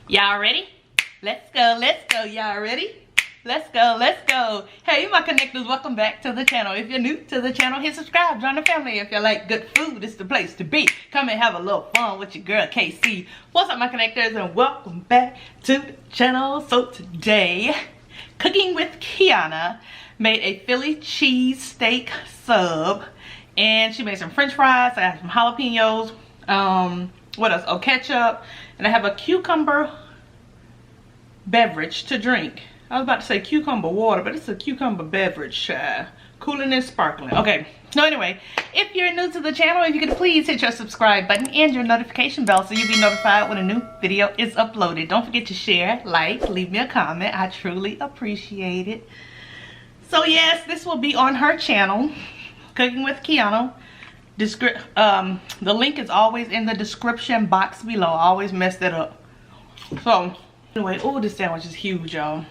Y'all ready? Let's go, let's go. Y'all ready? Let's go, let's go. Hey, my connectors, welcome back to the channel. If you're new to the channel, hit subscribe, join the family. If you like good food, it's the place to be. Come and have a little fun with your girl, KC. What's up, my connectors, and welcome back to the channel. So today, cooking with KIONA made a Philly cheesesteak sub. And she made some french fries. I have some jalapenos. What else? Oh, ketchup. And I have a cucumber beverage to drink. I was about to say cucumber water, but it's a cucumber beverage. Cooling and sparkling. Okay. So anyway, if you're new to the channel, if you could please hit your subscribe button and your notification bell so you'll be notified when a new video is uploaded. Don't forget to share, like, leave me a comment. I truly appreciate it. So yes, this will be on her channel, Cooking with KIONA. The link is always in the description box below. I always mess that up. So anyway, oh, this sandwich is huge, y'all.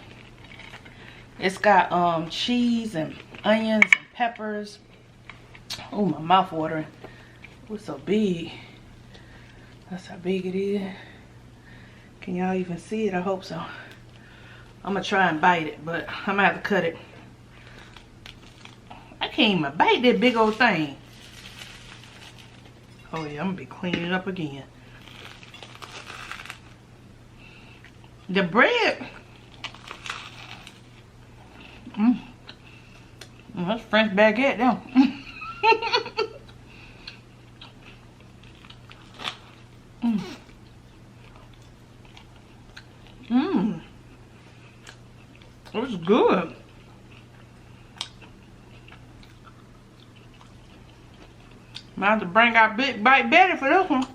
It's got cheese and onions and peppers. Oh, my mouth watering. Oh, it's so big. That's how big it is. Can y'all even see it? I hope so. I'm gonna try and bite it, but I'm gonna have to cut it. I can't even bite that big old thing. Oh yeah, I'm gonna be cleaning it up again. The bread. That's French baguette now. It was good. Might have to bring out Big Bite Betty for this one.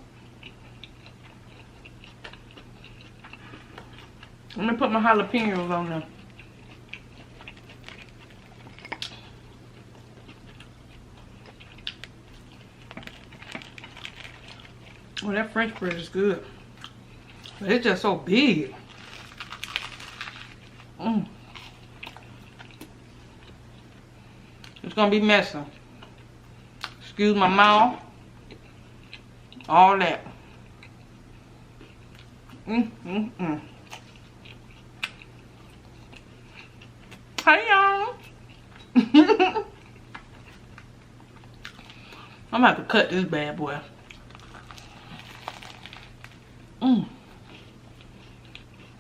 Let me put my jalapenos on there. Oh, that French bread is good. But it's just so big. It's gonna be messy. Excuse my mouth. All that. Hey y'all. I'm gonna have to cut this bad boy.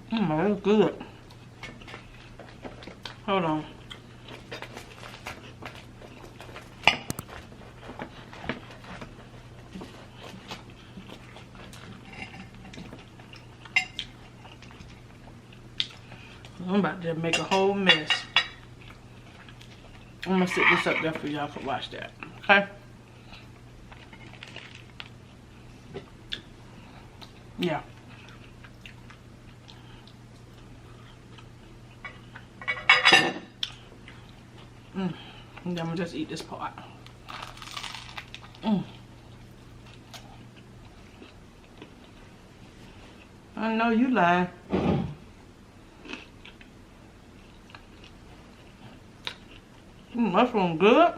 That's good. Hold on. I'm about to make a whole mess. I'm gonna sit this up there for y'all to watch that. Okay? Yeah. And then I'm gonna just eat this part. I know you lying. That's one good.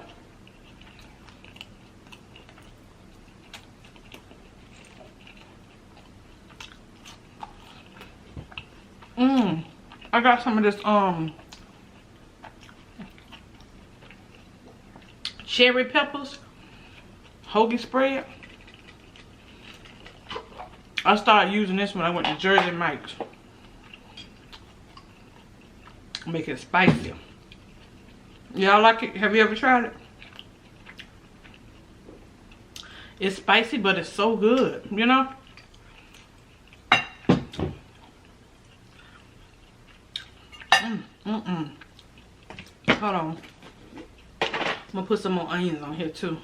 I got some of this cherry peppers hoagie spread. I started using this when I went to Jersey Mike's. Make it spicy. Y'all like it? Have you ever tried it? It's spicy, but it's so good, you know? Hold on. I'm gonna put some more onions on here too.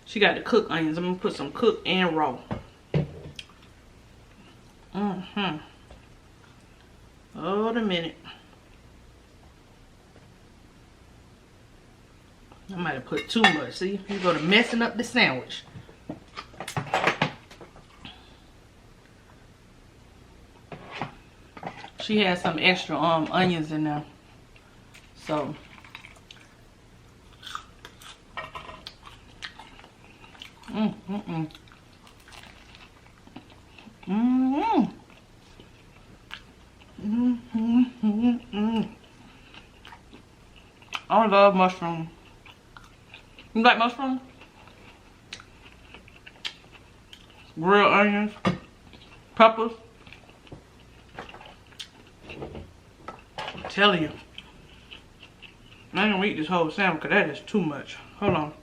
She got the cooked onions. I'm gonna put some cooked and raw. Hold a minute. I might have put too much. See, you go to messing up the sandwich. She has some extra onions in there. So I love mushroom. You like mushroom? Grilled onions, peppers. I'm telling you. I ain't gonna eat this whole sandwich because that is too much. Hold on.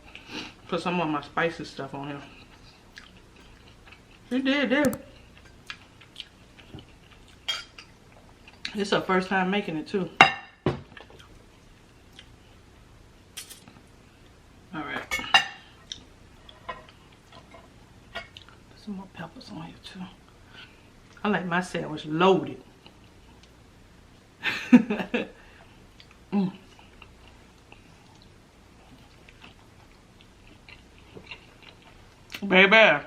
Put some of my spicy stuff on here. It did. It's her first time making it too. Alright. Put some more peppers on here too. I like my sandwich loaded. Mm. Baby.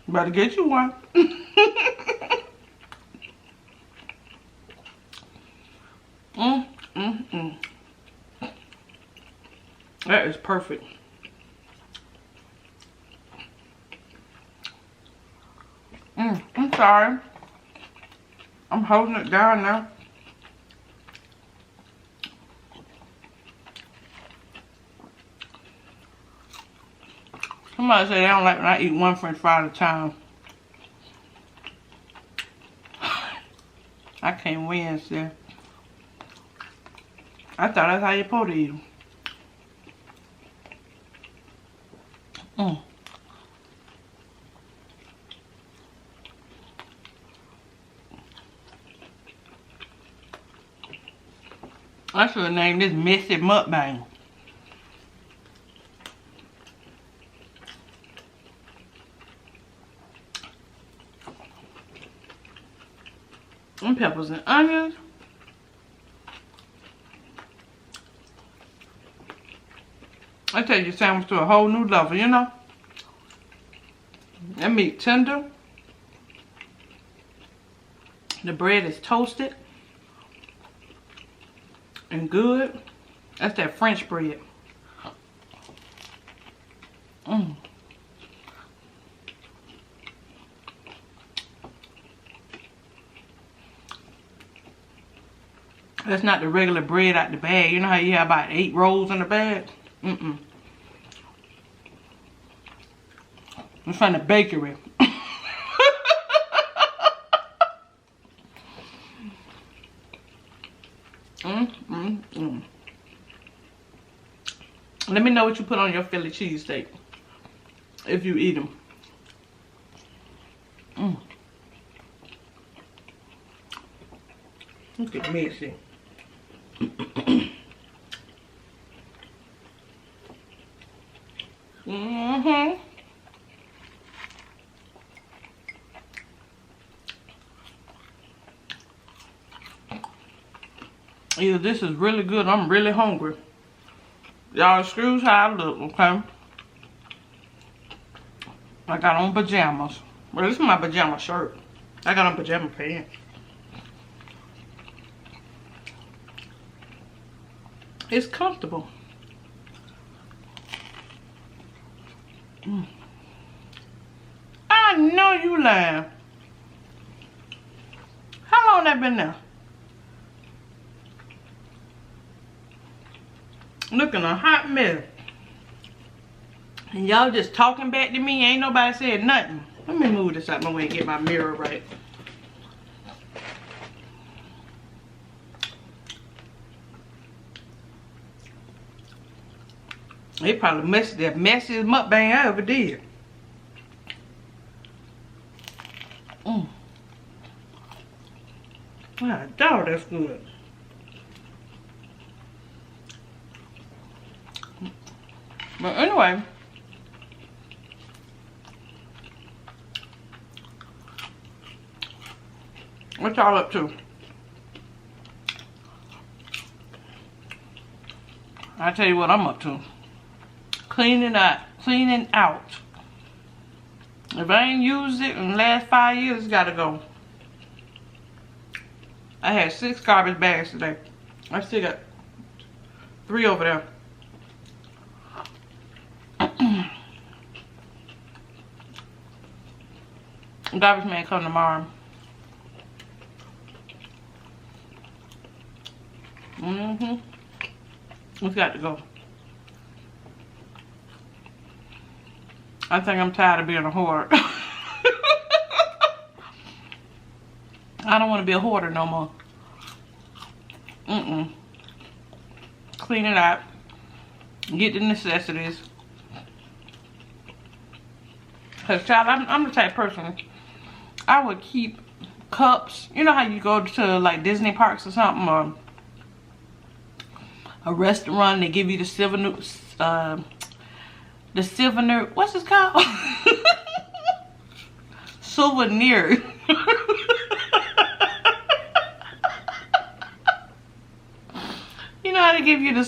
Better get you one. That is perfect. I'm sorry. I'm holding it down now. Somebody say they don't like when I eat one french fry at a time. I can't win, sir. I thought that's how you're supposed to eat them. I should have named this Messy Mukbang. And peppers and onions. I take your sandwich to a whole new level, you know? That meat tender. The bread is toasted and good. That's that French bread. That's not the regular bread out the bag. You know how you have about 8 rolls in the bag? It's from the bakery. Let me know what you put on your Philly cheesesteak if you eat them. Look at messy. Either this is really good or I'm really hungry. Y'all excuse how I look, okay? I got on pajamas. Well, this is my pajama shirt. I got on pajama pants. It's comfortable. I know you lying. How long that been there? Looking a hot mess. And y'all just talking back to me. Ain't nobody said nothing. Let me move this out my way and get my mirror right. They probably messed the messiest mukbang I ever did. My dog, that's good. But anyway, what y'all up to? I'll tell you what I'm up to. Cleaning out. If I ain't used it in the last 5 years, it's gotta go. I had 6 garbage bags today. I still got 3 over there. Garbage man come tomorrow. It's got to go. I think I'm tired of being a hoarder. I don't want to be a hoarder no more. Clean it out. Get the necessities. Because, child, I'm the type of person, I would keep cups. You know how you go to, like, Disney parks or something, or a restaurant, they give you the souvenir, what's this called? Souvenir. You know how they give you the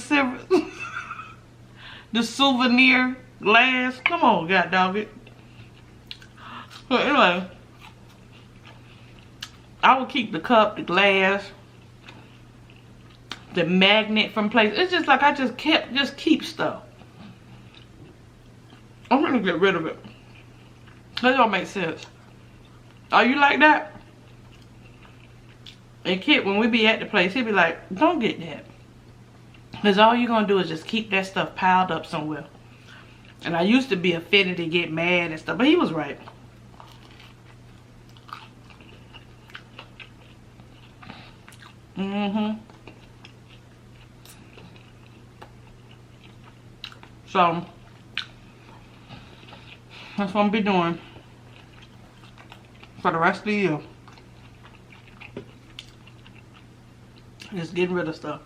souvenir glass? Come on, god dog it. But anyway, I would keep the cup, the glass, the magnet from places. It's just like I just keep stuff. I'm gonna get rid of it. That don't make sense. Are you like that? And Kit, when we be at the place, he'll be like, don't get that. Because all you're gonna do is just keep that stuff piled up somewhere. And I used to be offended to get mad and stuff, but he was right. So that's what I'm be doing for the rest of the year. Just getting rid of stuff.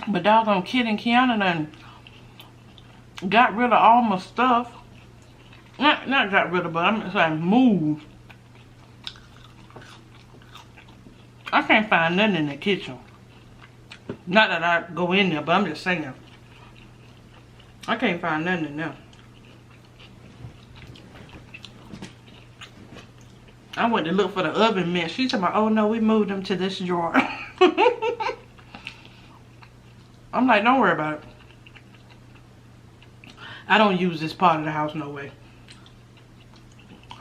But doggone Kid and KIONA done got rid of all my stuff. Not got rid of, but I'm saying moved. I can't find nothing in the kitchen. Not that I go in there, but I'm just saying. I can't find nothing in there. I went to look for the oven mitts. She told me, oh no, we moved them to this drawer. I'm like, don't worry about it. I don't use this part of the house, no way.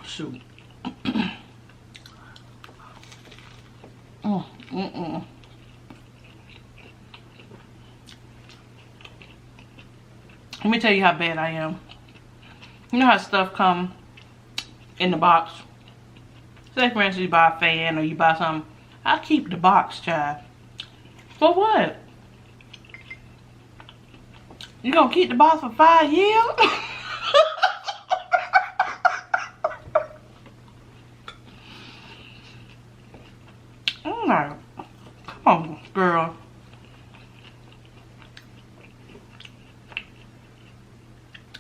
Shoot. Let me tell you how bad I am. You know how stuff come in the box? Say for instance you buy a fan or you buy something. I keep the box, child. For what? You gonna keep the box for 5 years? I'm like, come on, girl.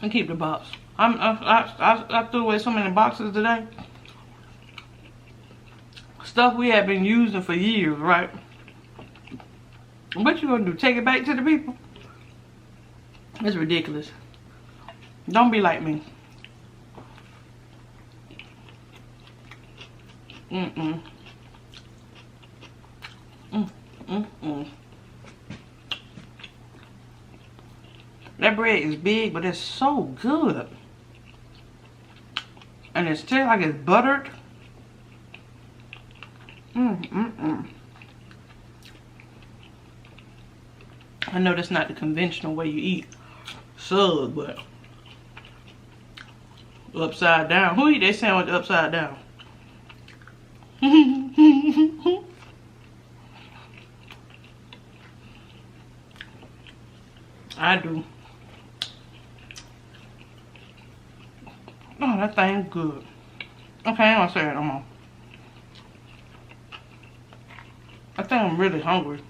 And keep the box. I threw away so many boxes today. Stuff we have been using for years, right? What you gonna do? Take it back to the people? It's ridiculous. Don't be like me. That bread is big, but it's so good. And it's tastes like it's buttered. I know that's not the conventional way you eat sub, but upside down. Who eat that sandwich upside down? I do. Oh, that thing's good. Okay, I don't say it no more. I think I'm really hungry.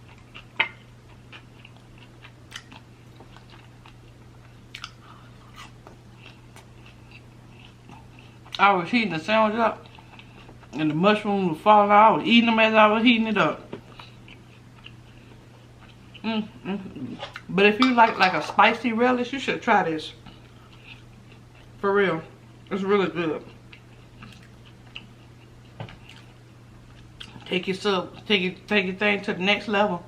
I was heating the sandwich up and the mushrooms were falling out. I was eating them as I was heating it up. But if you like a spicy relish, you should try this. For real. It's really good. Take your thing to the next level.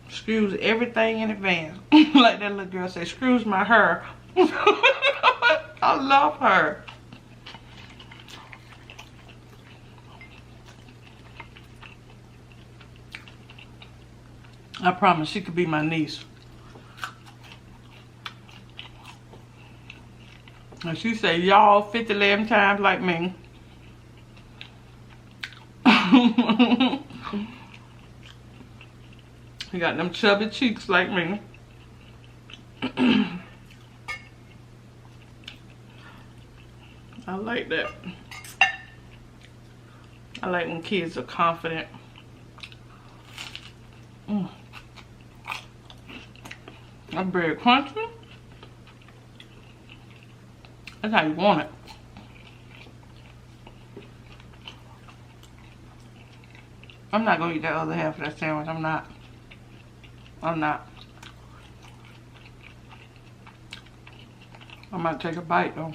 Screws everything in advance. Like that little girl said, screws my hair. I love her. I promise she could be my niece. And she say y'all 50-11 times like me. You got them chubby cheeks like me. I like that. I like when kids are confident. That bread crunchy. That's how you want it. I'm not gonna eat that other half of that sandwich. I'm not. I might take a bite though.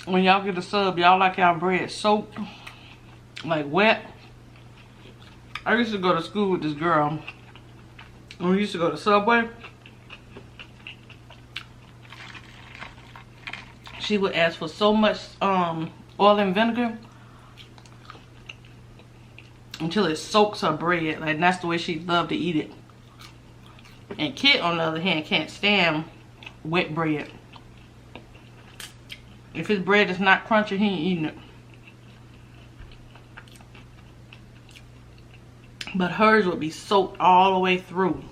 When y'all get a sub, y'all like y'all bread soaked, like wet. I used to go to school with this girl. When we used to go to Subway, she would ask for so much oil and vinegar until it soaks her bread. Like, that's the way she loved to eat it. And Kit, on the other hand, can't stand wet bread. If his bread is not crunchy, he ain't eating it. But hers would be soaked all the way through.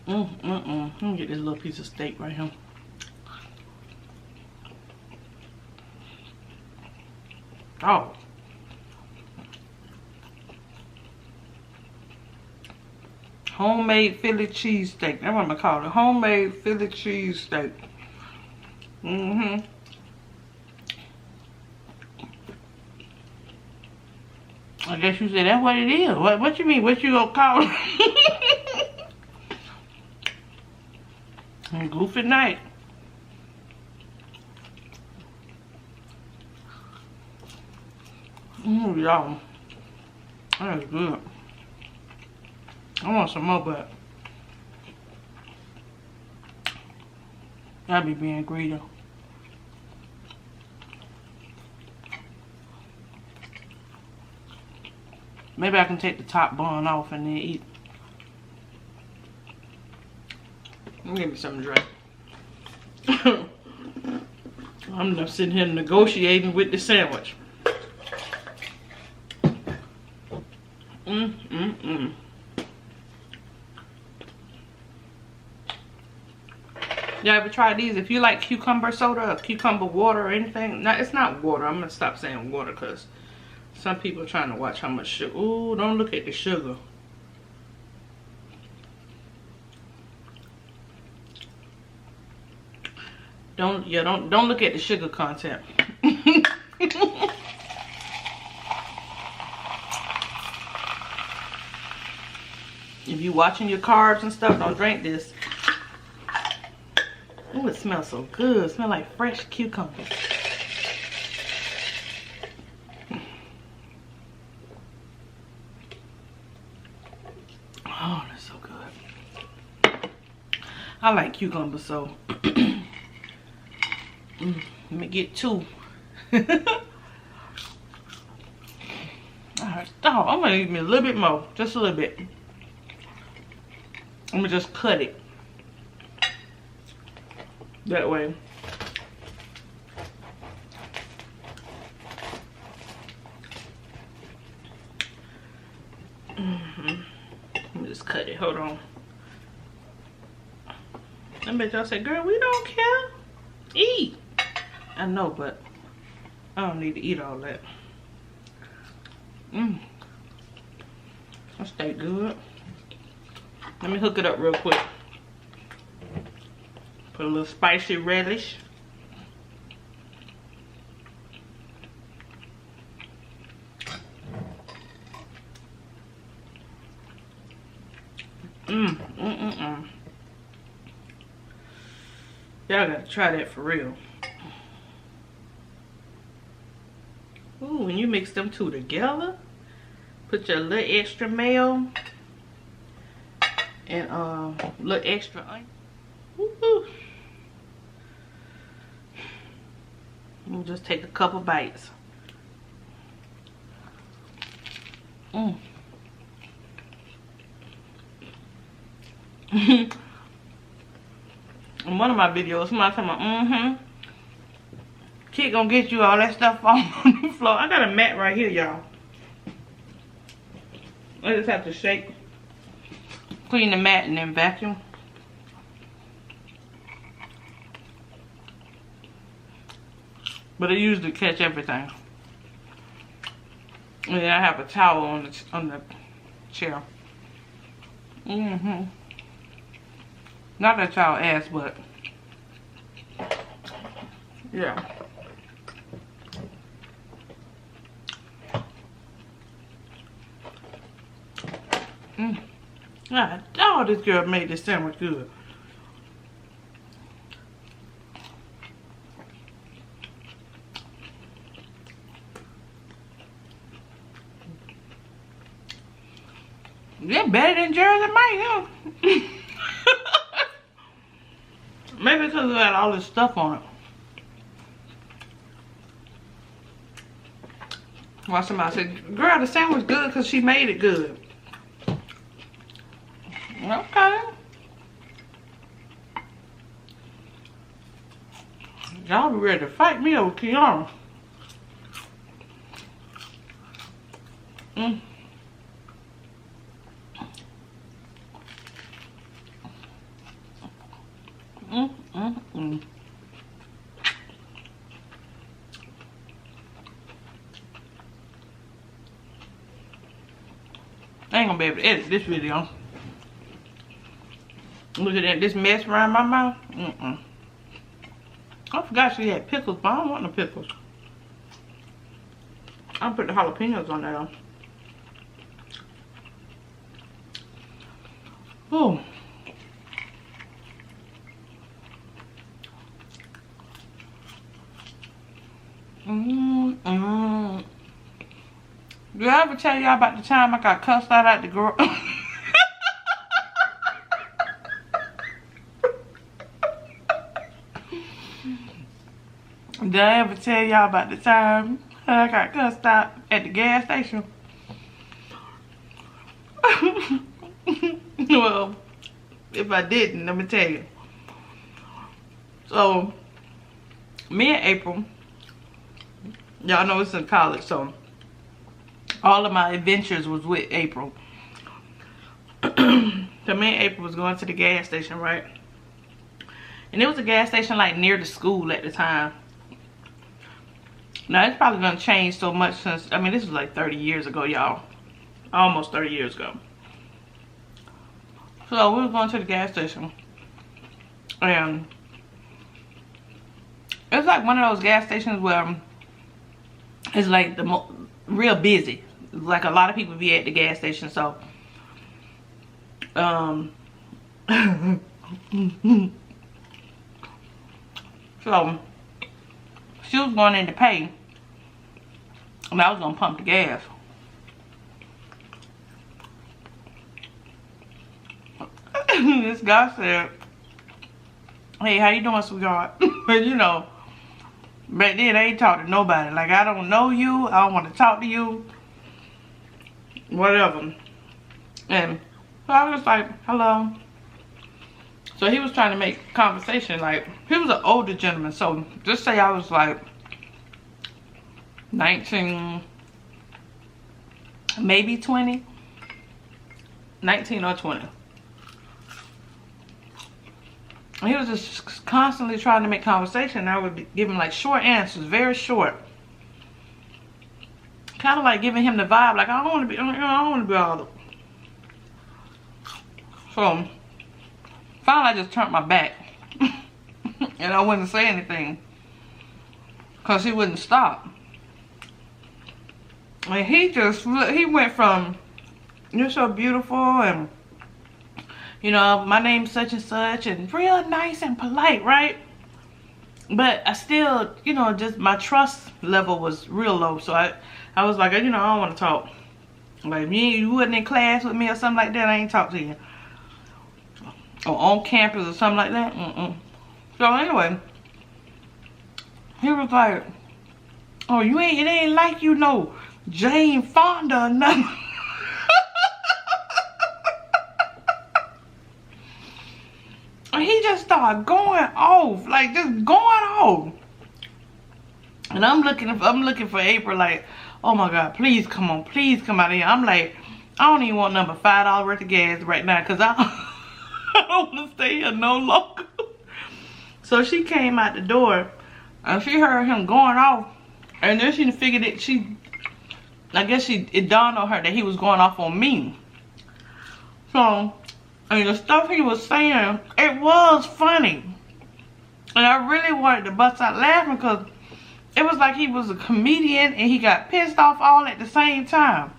Let me get this little piece of steak right here. Oh. Homemade Philly cheesesteak. That's what I'm gonna call it. Homemade Philly cheesesteak. I guess you said that's what it is. What you mean? What you gonna call it? Goofy night. Y'all. That is good. I want some more, but that'd be being greedy. Maybe I can take the top bun off and then eat. Give me some drink. I'm just sitting here negotiating with the sandwich. Y'all ever try these? If you like cucumber soda or cucumber water or anything. No, it's not water. I'm gonna stop saying water because some people are trying to watch how much sugar. Ooh, don't look at the sugar. Don't look at the sugar content. If you watching your carbs and stuff, don't drink this. Ooh, it smells so good. It smells like fresh cucumbers. Oh, that's so good. I like cucumbers, so let me get two. Alright, stop. I'm gonna eat me a little bit more, just a little bit. I'm gonna just cut it that way. Let me just cut it. Hold on. I bet y'all say, girl, we don't care. Eat. I know, but I don't need to eat all that. That stay good. Let me hook it up real quick. Put a little spicy relish. Y'all gotta try that for real. Ooh, when you mix them two together, put your little extra mayo and little extra onion. Woo-hoo. We'll just take a couple bites. In one of my videos, somebody talking about, kid gonna get you all that stuff on the floor. I got a mat right here, y'all. I just have to shake, clean the mat, and then vacuum. But I usually catch everything. And then I have a towel on the chair. Not that y'all ass, but yeah. God, oh, this girl made this sandwich good. Yeah, better than Jersey Mike, huh? Maybe because it had all this stuff on it. Well, somebody said, girl, the sandwich good because she made it good. Okay. Y'all be ready to fight me over KIONA. I ain't gonna be able to edit this video. Look at that, this mess around my mouth. I forgot she had pickles, but I don't want no pickles. I'll put the jalapenos on there though. Oh. Did I ever tell y'all about the time I got cussed out at the girl? Did I ever tell y'all about the time I got cussed out at the gas station? Well, if I didn't, let me tell you. So, me and April, y'all know it's in college, so all of my adventures was with April. So me and April was going to the gas station, right? And it was a gas station like near the school at the time. Now it's probably gonna change so much since, I mean, this was like 30 years ago, y'all. Almost 30 years ago. So we were going to the gas station. And it's like one of those gas stations where it's like real busy. Like a lot of people be at the gas station, so so she was going in to pay, and I was gonna pump the gas. This guy said, "Hey, how you doing, sweetheart?" But you know, back then I ain't talk to nobody. Like, I don't know you, I don't want to talk to you, whatever. And so I was like, hello. So he was trying to make conversation. Like, he was an older gentleman, so just say I was like 19, maybe 20, 19 or 20. And he was just constantly trying to make conversation. I would give him like short answers, very short. Kind of like giving him the vibe, like, I don't want to be, I don't want to be all. So finally I just turned my back and I wouldn't say anything because he wouldn't stop. And he went from, "You're so beautiful," and, you know, "My name's such and such," and real nice and polite, right? But I still, you know, just my trust level was real low. So I was like, you know, I don't want to talk. Like, if you wasn't in class with me or something like that, I ain't talk to you. Or on campus or something like that. So anyway, he was like, oh, it ain't like you know Jane Fonda or nothing. And he just started going off, like just going off. And I'm looking for April, like, oh my God, please come on, please come out of here. I'm like, I don't even want number $5 worth of gas right now, cause I don't want to stay here no longer. So she came out the door, and she heard him going off, and then she figured it. I guess it dawned on her that he was going off on me. So, I mean, the stuff he was saying, it was funny, and I really wanted to bust out laughing because it was like he was a comedian and he got pissed off all at the same time.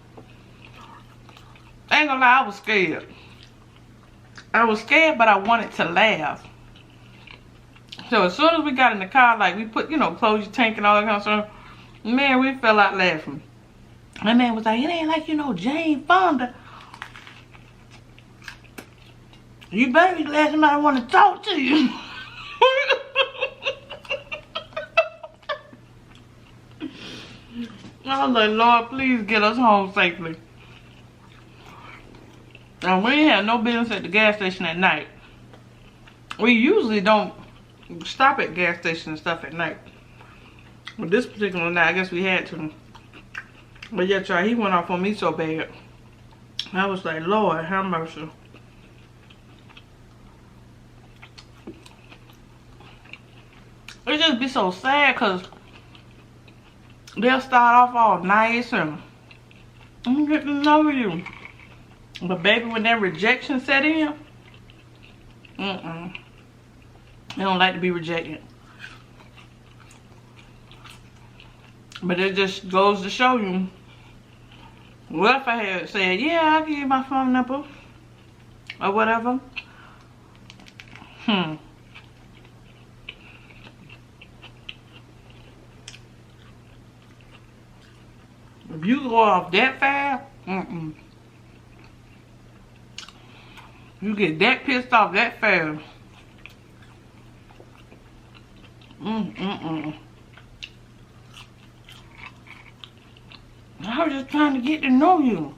I ain't gonna lie, I was scared. I was scared, but I wanted to laugh. So as soon as we got in the car, like we put, you know, close your tank and all that kind of stuff, man, we fell out laughing. My man was like, it ain't like you know Jane Fonda. You better be glad somebody want to talk to you. I was like, Lord, please get us home safely. And we ain't had no business at the gas station at night. We usually don't stop at gas stations and stuff at night. But this particular night, I guess we had to. But yeah, y'all, he went off on me so bad. I was like, Lord, have mercy. It just be so sad because they'll start off all nice and I'm getting to know you. But baby, when that rejection set in, they don't like to be rejected. But it just goes to show you, what if I had said, yeah, I'll give you my phone number or whatever. If you go off that fast, you get that pissed off that fast. I was just trying to get to know you.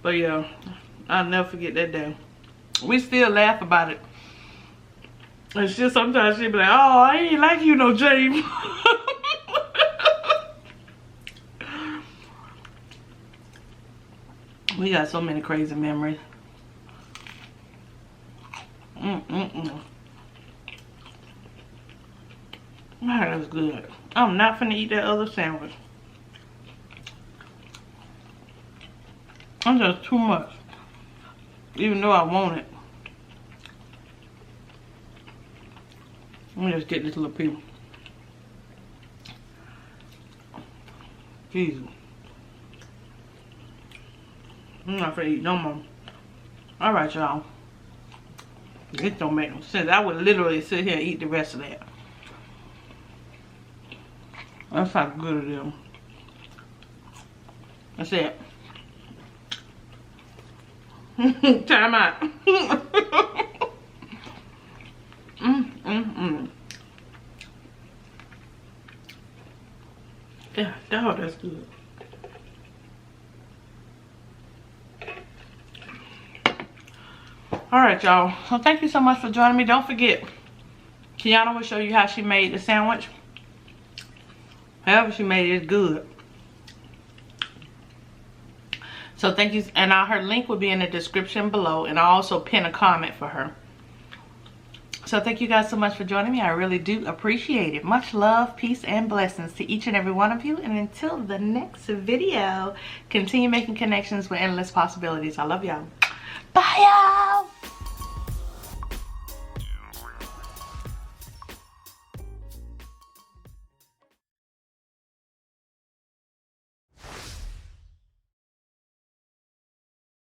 But yeah, I'll never forget that day. We still laugh about it. And she sometimes she be like, oh, I ain't like you no James. We got so many crazy memories. That was good. I'm not finna eat that other sandwich. That's just too much. Even though I want it. Let me just get this little piece. Jesus. I'm not gonna eat no more. Alright, y'all. This don't make no sense. I would literally sit here and eat the rest of that. That's how good it is. That's it. Time out. Yeah, dog, that's good. Alright, y'all. So thank you so much for joining me. Don't forget, KIONA will show you how she made the sandwich. However she made it, it's good. So thank you, and her link will be in the description below, and I'll also pin a comment for her. So thank you guys so much for joining me. I really do appreciate it. Much love, peace, and blessings to each and every one of you. And until the next video, continue making connections with endless possibilities. I love y'all. Bye, y'all.